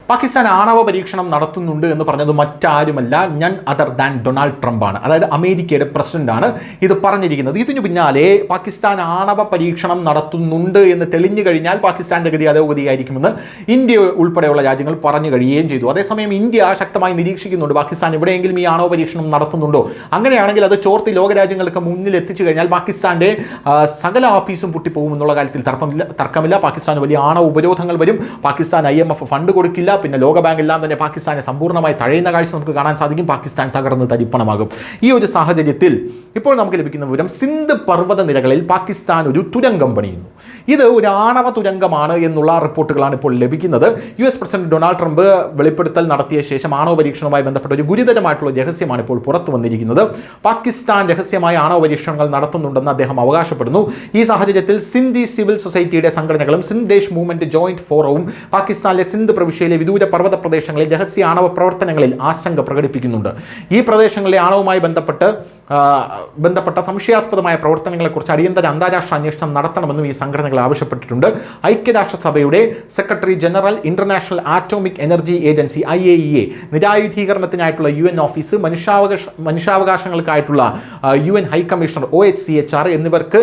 പാകിസ്ഥാൻ ആണവ പരീക്ഷണം നടത്തുന്നുണ്ട് എന്ന് പറഞ്ഞത് മറ്റാരുമല്ല, none other than Donald Trump ആണ്. അതായത് അമേരിക്കയുടെ പ്രസിഡന്റാണ് ഇത് പറഞ്ഞിരിക്കുന്നത്. ഇതിനു പിന്നാലെ പാകിസ്ഥാൻ ആണവ പരീക്ഷണം നടത്തുന്നുണ്ട് എന്ന് തെളിഞ്ഞു കഴിഞ്ഞാൽ പാകിസ്ഥാന്റെ ഗതി അധോഗതിയായിരിക്കുമെന്ന് ഇന്ത്യ ഉൾപ്പെടെയുള്ള രാജ്യങ്ങൾ പറഞ്ഞു കഴിയുകയും ചെയ്തു. അതേസമയം ഇന്ത്യ ശക്തമായി നിരീക്ഷിക്കുന്നുണ്ട് പാകിസ്ഥാൻ എവിടെയെങ്കിലും ഈ ആണവ പരീക്ഷണം നടത്തുന്നുണ്ടോ. അങ്ങനെയാണെങ്കിൽ അത് ചോർത്തി ലോകരാജ്യങ്ങൾക്ക് മുന്നിൽ എത്തിച്ചു കഴിഞ്ഞാൽ പാകിസ്ഥാന്റെ സകല ഓഫീസും പൊട്ടിപ്പോകുമെന്നുള്ള കാര്യത്തിൽ തർക്കമില്ല. പാകിസ്ഥാന് വലിയ ആണവ ഉപരോധങ്ങൾ വരും. പാകിസ്ഥാൻ IMF ഫണ്ട് കൊടുക്കില്ല. പിന്നെ ലോകബാങ്ക് എല്ലാം തന്നെ പാകിസ്ഥാനെ സമ്പൂർണ്ണമായി തഴയുന്ന കാഴ്ച നമുക്ക് കാണാൻ സാധിക്കും. പാകിസ്ഥാൻ തകർന്ന് തരിപ്പണമാകും. ഈ ഒരു സാഹചര്യത്തിൽ ഇപ്പോൾ നമുക്ക് ലഭിക്കുന്ന വിവരം, സിന്ധ് പർവ്വത നിരകളിൽ പാകിസ്ഥാൻ ഒരു തുരങ്കം പണിയുന്നു. ഇത് ഒരു ആണവ തുരങ്കമാണ് എന്നുള്ള റിപ്പോർട്ടുകളാണ് ഇപ്പോൾ ലഭിക്കുന്നത്. US പ്രസിഡന്റ് ഡൊണാൾഡ് ട്രംപ് വെളിപ്പെടുത്തൽ നടത്തിയ ശേഷം ആണവ പരീക്ഷണവുമായി ബന്ധപ്പെട്ട ഒരു ഗുരുതരമായിട്ടുള്ള രഹസ്യമാണ് ഇപ്പോൾ പുറത്തു വന്നിരിക്കുന്നത്. പാകിസ്ഥാൻ രഹസ്യമായ ആണവ പരീക്ഷണങ്ങൾ നടത്തുന്നുണ്ടെന്ന് അദ്ദേഹം അവകാശപ്പെടുന്നു. ഈ സാഹചര്യത്തിൽ സിന്ധി സിവിൽ സൊസൈറ്റിയുടെ സംഘടനകളും സിന്ധ് ദേശ് മൂവ്മെന്റ് ജോയിന്റ് ഫോറവും പാകിസ്ഥാനിലെ സിന്ധ് പ്രവിശ്യയിലെ വിദൂര പർവ്വത പ്രദേശങ്ങളിൽ രഹസ്യ ആണവ പ്രവർത്തനങ്ങളിൽ ആശങ്ക പ്രകടിപ്പിക്കുന്നുണ്ട്. ഈ പ്രദേശങ്ങളിലെ ആണവവുമായി ബന്ധപ്പെട്ട സംശയാസ്പദമായ പ്രവർത്തനങ്ങളെക്കുറിച്ച് അടിയന്തര അന്താരാഷ്ട്ര അന്വേഷണം നടത്തണമെന്നും ഈ സംഘടനകൾ ആവശ്യപ്പെട്ടിട്ടുണ്ട്. ഐക്യരാഷ്ട്രസഭയുടെ secretary general international atomic energy agency IAEA, നിരായുധീകരണത്തിനായിട്ടുള്ള UN ഓഫീസ്, മനുഷ്യാവകാശങ്ങൾക്കായിട്ടുള്ള UN ഹൈക്കമ്മീഷണർ OHCHR എന്നിവർക്ക്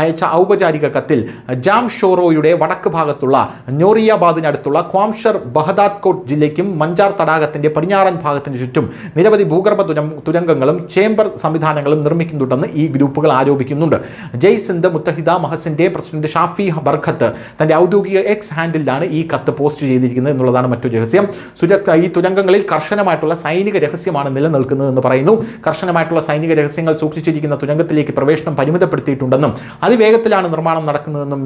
അയച്ച ഔപചാരിക കത്തിൽ ജാംഷോറോയുടെ വടക്ക് ഭാഗത്തുള്ള നോറിയാബാദിനടുത്തുള്ള ക്വാംഷർ ബഹദാദ്കോട്ട് ജില്ലയ്ക്കും മഞ്ചാർ തടാകത്തിന്റെ പടിഞ്ഞാറൻ ഭാഗത്തിന് ചുറ്റും നിരവധി ഭൂഗർഭ തുരങ്കങ്ങളും ചേംബർ സംവിധാനങ്ങളും നിർമ്മിക്കുന്നുണ്ടെന്ന് ഈ ഗ്രൂപ്പുകൾ ആരോപിക്കുന്നുണ്ട്. ജയ് സിന്ധ് മുത്തഹിദ മഹസിന്റെ പ്രസിഡന്റ് ഷാഫി ബർഖത്ത് തന്റെ ഔദ്യോഗിക X ഹാൻഡിലാണ് ഈ കത്ത് പോസ്റ്റ് ചെയ്തിരിക്കുന്നത് എന്നുള്ളതാണ് മറ്റൊരു രഹസ്യം. ഈ തുരങ്കങ്ങളിൽ കർശനമായിട്ടുള്ള സൈനിക രഹസ്യമാണ് നിലനിൽക്കുന്നതെന്ന് പറയുന്നു. കർശനമായിട്ടുള്ള സൈനിക രഹസ്യങ്ങൾ സൂക്ഷിച്ചിരിക്കുന്ന തുരങ്കത്തിലേക്ക് പ്രവേശനം പരിമിതപ്പെടുത്തിയിട്ടുണ്ടെന്നും അതിവേഗത്തിലാണ് നിർമ്മാണം നടക്കുന്നതെന്നും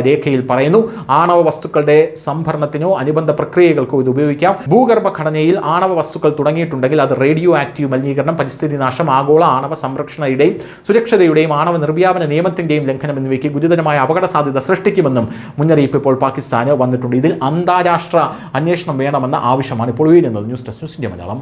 രേഖയിൽ പറയുന്നു. ആണവ വസ്തുക്കളുടെ സംഭരണത്തിനോ അനുബന്ധ പ്രക്രിയകൾക്കോ ഇത് ഉപയോഗിക്കാം. ഭൂഗർഭ ഘടനയിൽ ആണവ വസ്തുക്കൾ തുടങ്ങിയിട്ടുണ്ടെങ്കിൽ അത് റേഡിയോ ആക്റ്റീവ് മലിനീകരണം, പരിസ്ഥിതി നാശം, ആഗോള ആണവ സംരക്ഷണയുടെയും സുരക്ഷതയുടെയും ആണവ നിർവ്യാപന നിയമത്തിന്റെയും ലംഘനം എന്നിവയ്ക്ക് ഗുരുതരമായ അപകട സാധ്യത സൃഷ്ടിക്കുമെന്നും മുന്നറിയിപ്പ് ഇപ്പോൾ പാകിസ്ഥാന് വന്നിട്ടുണ്ട്. ഇതിൽ അന്താരാഷ്ട്ര അന്വേഷണം വേണമെന്ന ആവശ്യമാണ് ഇപ്പോൾ ഉയരുന്നത്. News desk news India Malayalam.